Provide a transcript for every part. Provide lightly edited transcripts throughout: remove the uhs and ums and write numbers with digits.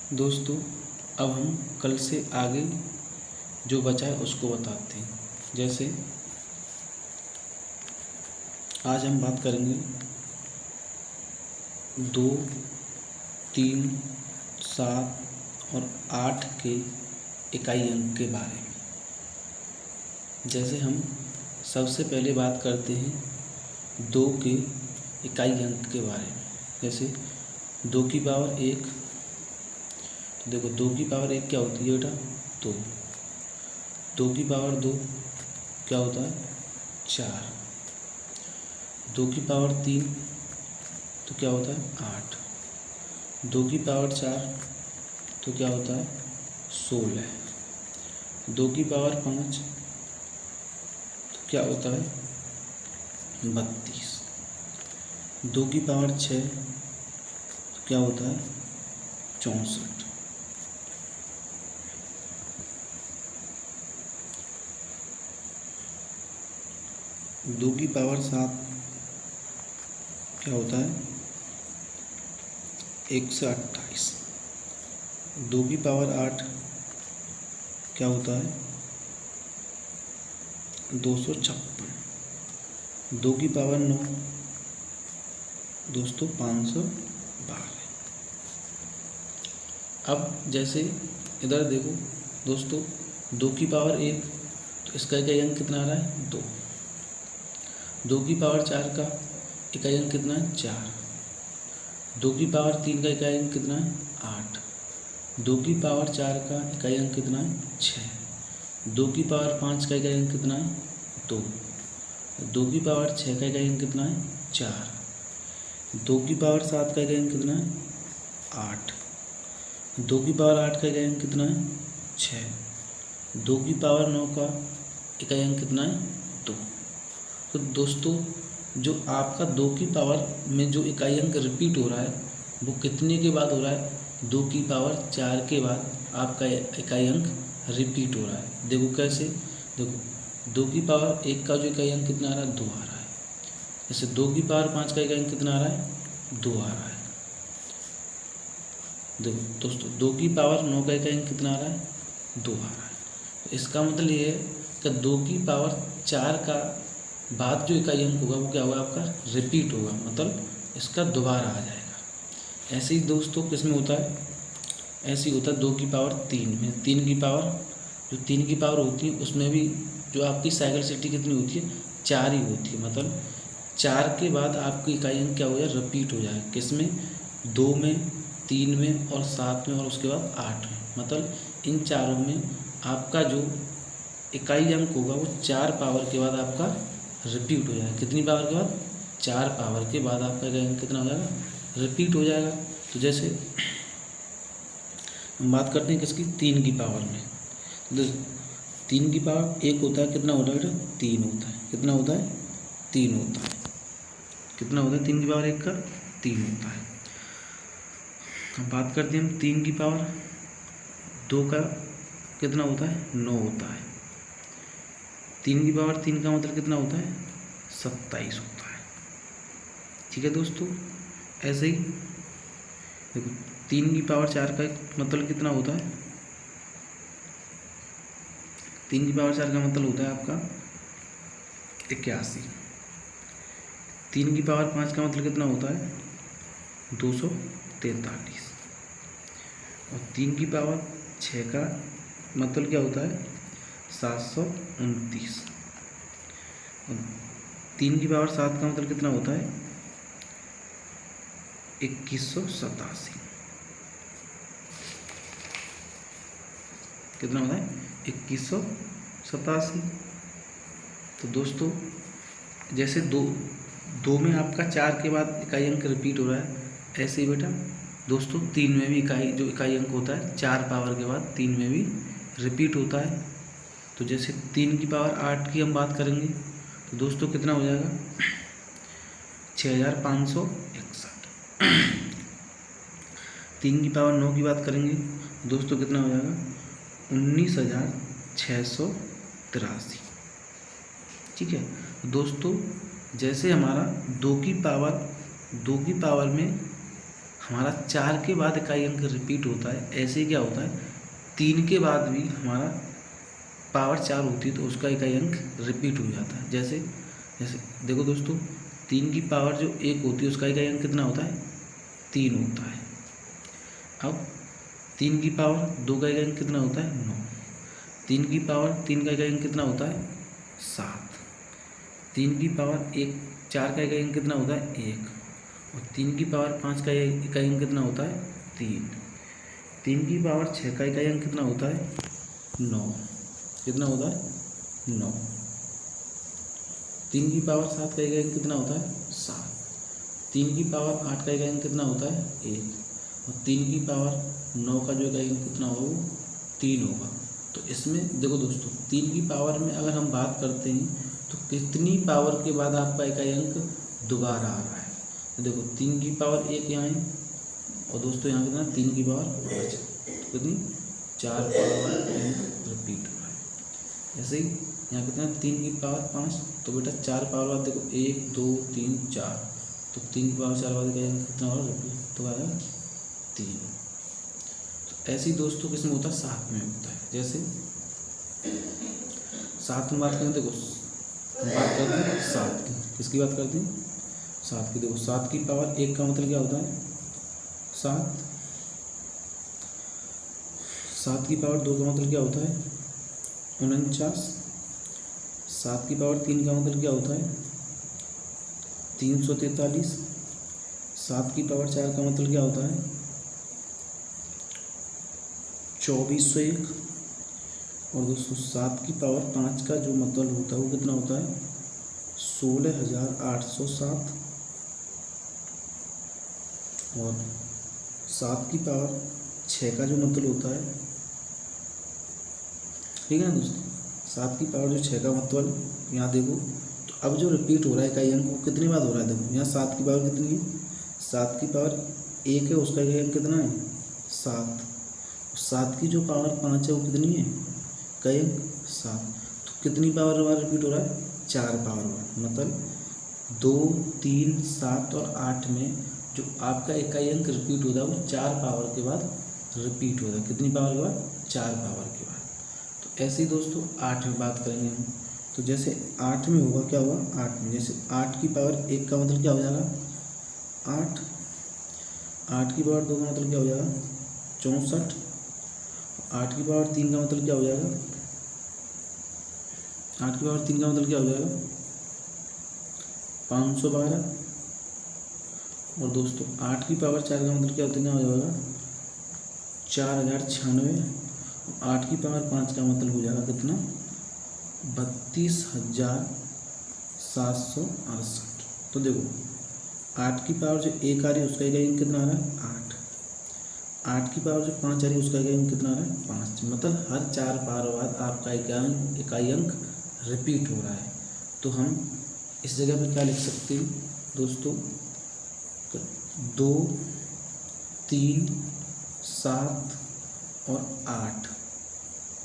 दोस्तों, अब हम कल से आगे जो बचा है उसको बताते हैं। जैसे आज हम बात करेंगे 2, 3, 7 और 8 के इकाई अंक के बारे में। जैसे हम सबसे पहले बात करते हैं 2 के इकाई अंक के बारे में। जैसे 2 की पावर 1, तो देखो 2 की पावर 1 क्या होती है बेटा? 2। 2 की पावर 2 क्या होता है? 4। 2 की पावर 3 तो क्या होता है? 8। 2 की पावर 4 तो क्या होता है? 16। 2 की पावर 5 तो क्या होता है? 32। 2 की पावर 6 तो क्या होता है? 64। 2 की पावर 7 क्या होता है? 128। 2 की पावर 8 क्या होता है? 256। 2 की पावर 9 दोस्तों 512। अब जैसे इधर देखो दोस्तों, 2 की पावर 1 तो इसका इकाई अंक कितना आ रहा है? 2। 2 की पावर 4 का इकाई अंक कितना है? 4। 2 की पावर 3 का इकाई अंक कितना है? 8। 2 की पावर 4 का इकाई अंक कितना है? 6। 2 की पावर 5 का इकाई अंक कितना है? 2। 2 की पावर 6 का इकाई अंक कितना है? 4। 2 की पावर 7 का इकाई अंक कितना है? 8। 2 की पावर 8 का इकाई अंक कितना है? 6। 2 की पावर 9 का इकाई अंक कितना है? 2। तो दोस्तों, जो आपका 2 की पावर में जो इकाई अंक रिपीट हो रहा है वो कितने के बाद हो रहा है? 2 की पावर 4 के बाद आपका इकाई अंक रिपीट हो रहा है। देखो कैसे? देखो 2 की पावर 1 का जो इकाई अंक कितना आ रहा है? 2 आ रहा है। जैसे 2 की पावर 5 का इकाई अंक कितना आ रहा है? 2 आ रहा है। देखो दोस्तों, 2 की पावर 9 का इकाई अंक कितना आ रहा है? 2 आ रहा है। तो इसका मतलब ये है कि 2 की पावर 4 का बाद जो इकाई अंक होगा वो क्या होगा? आपका रिपीट होगा, मतलब इसका दोबारा आ जाएगा। ऐसे ही दोस्तों किस में होता है? ऐसे ही होता है 2 की पावर 3 में। 3 की पावर जो 3 की पावर होती है उसमें भी जो आपकी साइकिल सिटी कितनी होती है? 4 ही होती है। मतलब 4 के बाद आपकी इकाई अंक क्या हो जाए? रिपीट हो जाए। किस में? 2 में, 3 में और 7 में और उसके बाद 8 में। मतलब इन चारों में आपका जो इकाई अंक होगा वो 4 पावर के बाद आपका रिपीट हो जाएगा। कितनी पावर के बाद? 4 पावर के बाद आपका इकाई अंक कितना हो जाएगा? रिपीट हो जाएगा। तो जैसे हम बात करते हैं किसकी? 3 की पावर में। तो 3 की पावर 1 होता है, कितना होता है बेटा? 3 होता है। कितना होता है? 3 होता है। कितना होता है 3 की पावर 1 का? 3 होता है। अब बात करते हैं हम 3 की पावर 2 का कितना होता है? 9 होता है। 3 की पावर 3 का मतलब कितना होता है? 27 होता है। ठीक है दोस्तों, ऐसे ही देखो 3 की पावर 4 का मतलब कितना होता है? 3 की पावर 4 का मतलब होता है आपका 81। 3 की पावर 5 का मतलब कितना होता है? 243। और 3 की पावर 6 का मतलब क्या होता है? 729। और 3 की पावर 7 का मतलब कितना होता है? 2187। कितना होता है? 2187। तो दोस्तों, जैसे दो में आपका 4 के बाद इकाई अंक रिपीट हो रहा है, ऐसे ही बेटा दोस्तों 3 में भी जो इकाई अंक होता है 4 पावर के बाद 3 में भी रिपीट होता है। तो जैसे 3 की पावर 8 की हम बात करेंगे तो दोस्तों कितना हो जाएगा? 6561। 3 की पावर 9 की बात करेंगे दोस्तों कितना हो जाएगा? 19,683। ठीक है दोस्तों, जैसे हमारा 2 की पावर में हमारा 4 के बाद इकाई अंक रिपीट होता है, ऐसे क्या होता है 3 के बाद भी हमारा पावर 4 होती है तो उसका इकाई अंक रिपीट हो जाता है। जैसे जैसे देखो दोस्तों, 3 की पावर जो 1 होती है उसका इकाई अंक कितना होता है 3 होता है। अब 3 की पावर 2 का इकाई अंक कितना होता है 9। 3 की पावर 3 का इकाई अंक कितना होता है 7। 3 की पावर 4 का इकाई अंक कितना होता है 1। और 3 की पावर 5 का इकाई अंक कितना होता है 3। 3 की पावर 6 का इकाई अंक कितना होता है 9। कितना होता है 9। 3 की पावर 7 का इकाई अंक कितना होता है 7। 3 की पावर 8 का इकाई अंक कितना होता है 1। और 3 की पावर 9 का जो इकाई अंक कितना होगा वो 3 होगा। तो इसमें देखो दोस्तों, 3 की पावर में अगर हम बात करते हैं तो कितनी पावर के बाद आपका इकाई अंक दोबारा आ रहा है। तो देखो 3 की पावर 1 यहाँ है और दोस्तों यहाँ कितना 3 की पावर 5, तो कितनी 4 पावर अंक रिपीट हो रहा है। ऐसे ही यहाँ कितना 3 की पावर 5, तो बेटा 4 पावर बाद देखो 1 2 3 4, तो 3 की पावर 4 बाद इकाई अंक कितना होगा रिपीट, तो आएगा 3। तो ऐसे ही दोस्तों किसमें होता है 7 में होता है। जैसे 7 में बात करें, देखो हम बात करते हैं 7 की, किसकी बात करते हैं 7 की। देखो 7 की पावर 1 का मतलब क्या होता है 7। 7 की पावर 2 का मतलब क्या होता है 49। 7 की पावर 3 का मतलब क्या होता है 343। 7 की पावर 4 का मतलब क्या होता है 2401। और दोस्तों 7 की पावर 5 का जो मतलब होता है वो कितना होता है 16807। और 7 की पावर 6 का जो मतलब होता है, ठीक है ना दोस्तों, 7 की पावर जो 6 का मतलब यहाँ देखो, तो अब जो रिपीट हो रहा है इकाई अंक वो कितनी बार हो रहा है। देखो यहाँ 7 की पावर कितनी है 7 की पावर 1 है, उसका इकाई अंक कितना है 7। 7 की जो पावर 5 है वो कितनी है इकाई अंक 7। तो कितनी पावर बार रिपीट हो रहा है 4 पावर बार। मतलब 2 3 7 और 8 में जो आपका इकाई अंक रिपीट होता है वो 4 पावर के बाद रिपीट होता है। कितनी पावर के बाद 4 पावर के बाद। तो ऐसे ही दोस्तों 8 में बात करेंगे हम, तो जैसे 8 में होगा क्या होगा 8 में, जैसे 8 की पावर 1 का मतलब क्या हो जाएगा 8। 8 की पावर 2 का मतलब क्या हो जाएगा 64। 8 की पावर 3 का मतलब क्या हो जाएगा 8 की पावर 3 का मतलब क्या हो जाएगा 512। और दोस्तों 8 की पावर 4 का मतलब क्या हो जाएगा 4096। 8 की पावर 5 का मतलब हो जाएगा कितना 32,768। तो देखो 8 की पावर जो 1 आ रही है उसका इकाई अंक कितना आ रहा है 8। 8 की पावर जो 5 आ रही है उसका इकाई अंक कितना आ रहा है 5। मतलब हर 4 पावर बाद आपका इकाई अंक रिपीट हो रहा है। तो हम इस जगह पर क्या लिख सकते हैं दोस्तों, 2 3 7 और 8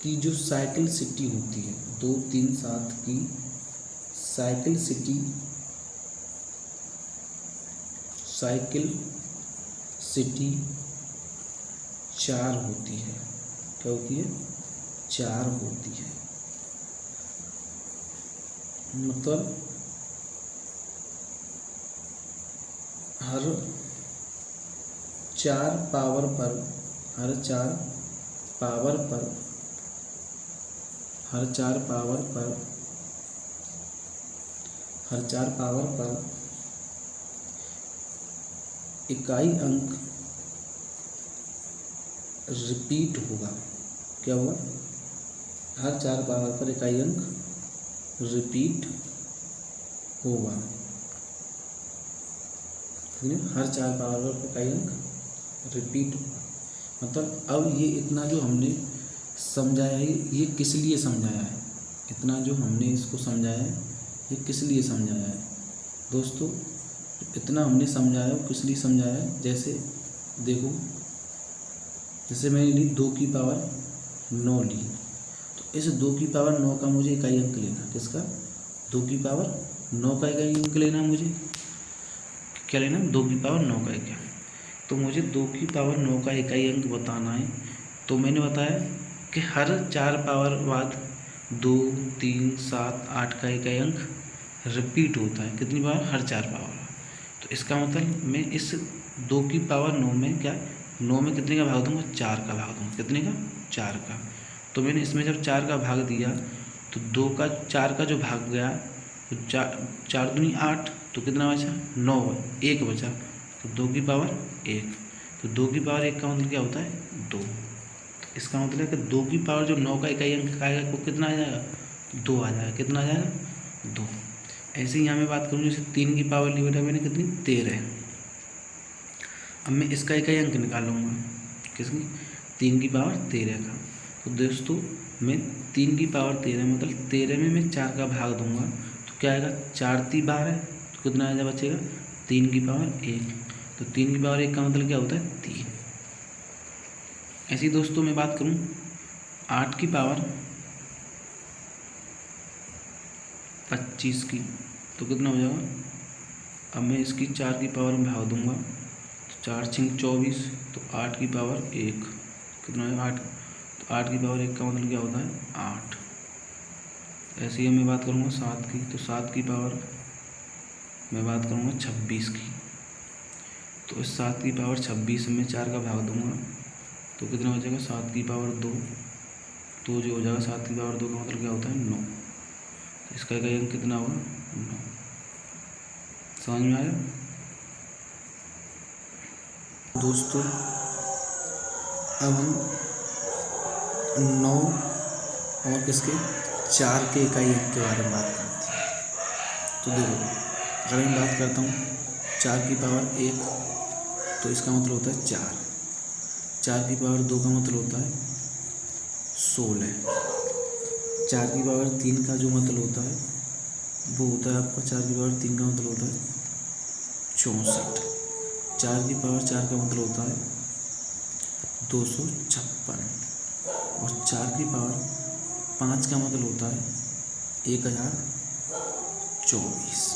की जो साइकिल सिटी होती है, 2 3 7 की साइकिल सिटी 4 होती है। क्या होती है 4 होती है। मतलब हर 4 पावर पर हर 4 पावर पर इकाई अंक रिपीट होगा। क्या होगा हर 4 पावर पर इकाई अंक रिपीट होगा। हर 4 पावर पर इकाई अंक रिपीट होगा। मतलब अब ये इतना जो हमने समझाया है ये किस लिए समझाया है, इतना जो हमने इसको समझाया है ये किस लिए समझाया है दोस्तों। इतना हमने समझाया वो किस लिए समझाया है, जैसे देखो जैसे मैंने ली 2 की पावर 9 ली, तो इस 2 की पावर 9 का मुझे इकाई अंक लेना, किसका 2 की पावर 9 का इकाई अंक लेना मुझे, क्या लेना 2 की पावर 9 का इकाई। तो मुझे 2 की पावर 9 का इकाई अंक बताना है। तो मैंने बताया कि हर 4 पावर बाद 2, 3, 7, 8 का इकाई अंक रिपीट होता है। कितनी बार? हर 4 पावर। तो इसका मतलब मैं इस 2 की पावर 9 में क्या 9 में कितने का भाग दूंगा? 4 का भाग दूंगा। कितने का? 4 का। तो मैंने इसमें जब 4 का भाग दिया तो 2 का 4 का जो भाग गया तो 4 दूनी 8, तो कितना बचा? 9, 1 बचा। तो 2 की पावर 1। तो 2 की पावर 1 का मतलब क्या होता है? 2। तो इसका मतलब है कि 2 की पावर जो 9 का इकाई अंक आएगा वो कितना आ जाएगा? 2 आ जाएगा। कितना आ जाएगा? 2। ऐसे ही यहाँ मैं बात करूँ जैसे 3 की पावर ली बेटा मैंने कितनी? 13। अब मैं इसका इकाई अंक निकालूंगा। किसकी? 3 की पावर 13 का। तो दोस्तों मैं 3 की पावर 13 मतलब 13 में मैं 4 का भाग दूंगा तो क्या आएगा? 4 × 3 = 12। तो कितना आ जाएगा? बचेगा 3 की पावर 1। तो 3 की पावर 1 का मतलब क्या होता है? 3। ऐसे ही दोस्तों मैं बात करूं 8 की पावर 25 की, तो कितना हो जाएगा? अब मैं इसकी 4 की पावर में भाग दूंगा तो 4 × 6 = 24। तो 8 की पावर 1 कितना है? 8। तो 8 की पावर 1 का मतलब क्या होता है? 8। ऐसे ही मैं बात करूँगा 7 की, तो 7 की पावर मैं बात करूँगा 26 की। तो इस 7 की पावर 26 में 4 का भाग दूंगा तो कितना बचेगा? 7 की पावर 2। तो जो हो जाएगा 7 की पावर 2 का मतलब क्या होता है? 9। तो इसका इकाई अंक कितना होगा? 9। समझ में आया दोस्तों? अब हम 9 और किसके 4 के इकाई अंक के बारे में बात करते हैं। तो देखो अगर मैं बात करता हूँ 4 की पावर 1 तो इसका मतलब होता है 4। 4 की पावर 2 का मतलब होता है 16। 4 की पावर 3 का जो मतलब होता है वो होता है आपका 4 की पावर 3 का मतलब होता है 64। 4 की पावर 4 का मतलब होता है 256। और 4 की पावर 5 का मतलब होता है 1024।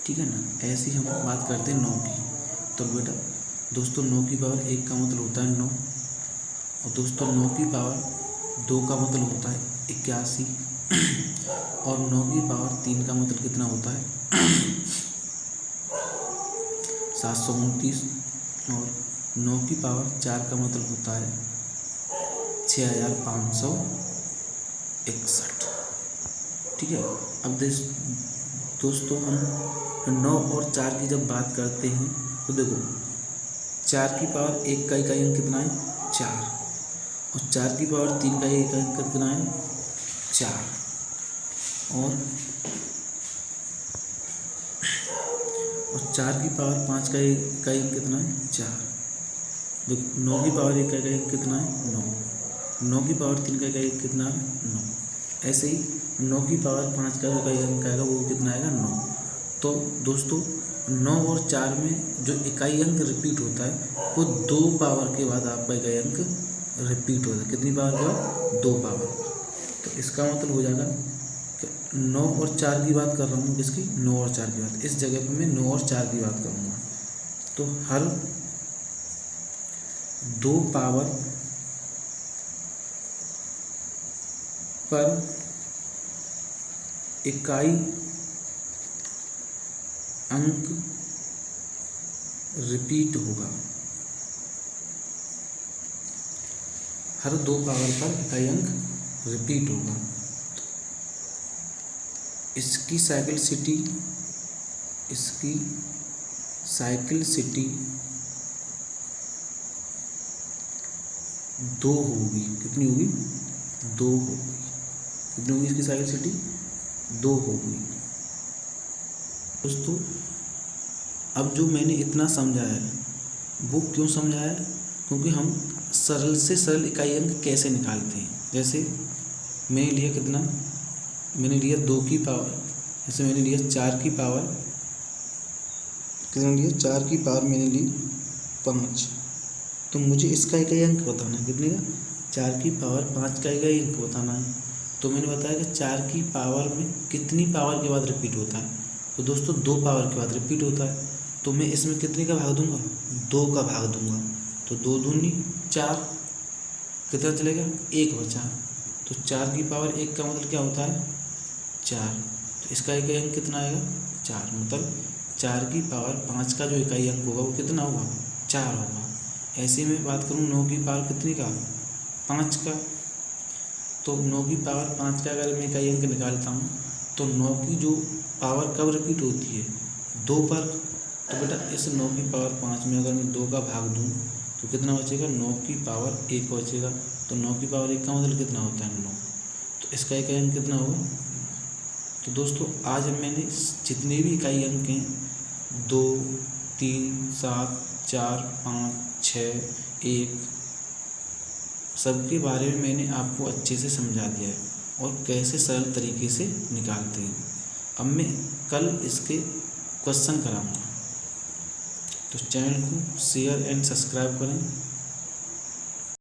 ठीक है ना? ऐसे ही हम बात करते हैं 9 की। तो बेटा दोस्तों 9 की पावर 1 का मतलब होता है 9। और दोस्तों 9 की पावर 2 का मतलब होता है 81। और 9 की पावर 3 का मतलब कितना होता है? 729। और 9 की पावर 4 का मतलब होता है 6561। ठीक है। अब दोस्तों हम 9 और 4 की जब बात करते हैं तो देखो 4 की पावर 1 का इकाई अंक कितना है? 4। और 4 की पावर 3 का इकाई अंक कितना है? 4। और 4 की पावर 5 का इकाई अंक कितना है? 4। देखो 9 की पावर 1 का इकाई अंक कितना है? 9। 9 की पावर 3 का इकाई अंक कितना है? 9। ऐसे ही 9 की पावर 5 का इकाई अंक आएगा वो कितना आएगा? 9। तो दोस्तों 9 और 4 में जो इकाई अंक रिपीट होता है वो 2 पावर के बाद आपका इकाई अंक रिपीट होता है। कितनी पावर के बाद? 2 पावर। तो इसका मतलब हो जाएगा कि 9 और 4 की बात कर रहा हूँ। किसकी? 9 और 4 की बात। इस जगह पर मैं 9 और 4 की बात करूँगा। तो हर 2 पावर पर इकाई अंक रिपीट होगा। हर 2 पावर पर इकाई अंक रिपीट होगा। इसकी साइक्लिसिटी 2 होगी। कितनी होगी? 2 होगी। कितनी होगी इसकी साइक्लिसिटी? 2 होगी। दोस्तों अब जो मैंने इतना समझाया है वो क्यों समझाया? क्योंकि हम सरल से सरल इकाई अंक कैसे निकालते हैं। जैसे मैंने लिया कितना? मैंने लिया 2 की पावर, जैसे मैंने लिया 4 की पावर, कितना लिया? 4 की पावर मैंने ली 5। तो मुझे इसका इकाई अंक बताना है। कितने का? 4 की पावर 5 का इकाई अंक बताना है। तो मैंने बताया कि 4 की पावर में कितनी पावर के बाद रिपीट होता है। तो दोस्तों 2 पावर के बाद रिपीट होता है। तो मैं इसमें कितने का भाग दूंगा, 2 का भाग दूंगा। तो 2 दूनी 4, कितना चलेगा, 1 बचा। तो 4 की पावर 1 का मतलब क्या होता है, 4। तो इसका इकाई अंक कितना आएगा, 4। मतलब 4 की पावर 5 का जो इकाई अंक होगा वो कितना होगा, 4 होगा। ऐसे में बात करूँ 9 की पावर कितनी का, 5 का। तो 9 की पावर 5 का अगर मैं इकाई अंक निकालता हूँ तो 9 की जो पावर कब रिपीट होती है, 2 पर। तो बेटा इस 9 की पावर 5 में अगर मैं 2 का भाग दूँ तो कितना बचेगा, 9 की पावर 1 बचेगा। तो 9 की पावर 1 का मतलब कितना होता है, 9। तो इसका इकाई अंक कितना होगा। तो दोस्तों आज मैंने जितने भी इकाई अंक हैं 2, 3, 7, 4, 5, 6, 1 सबके बारे में मैंने आपको अच्छे से समझा दिया है और कैसे सरल तरीके से निकालते हैं। अब मैं कल इसके क्वेश्चन कराऊंगा। तो चैनल को शेयर एंड सब्सक्राइब करें।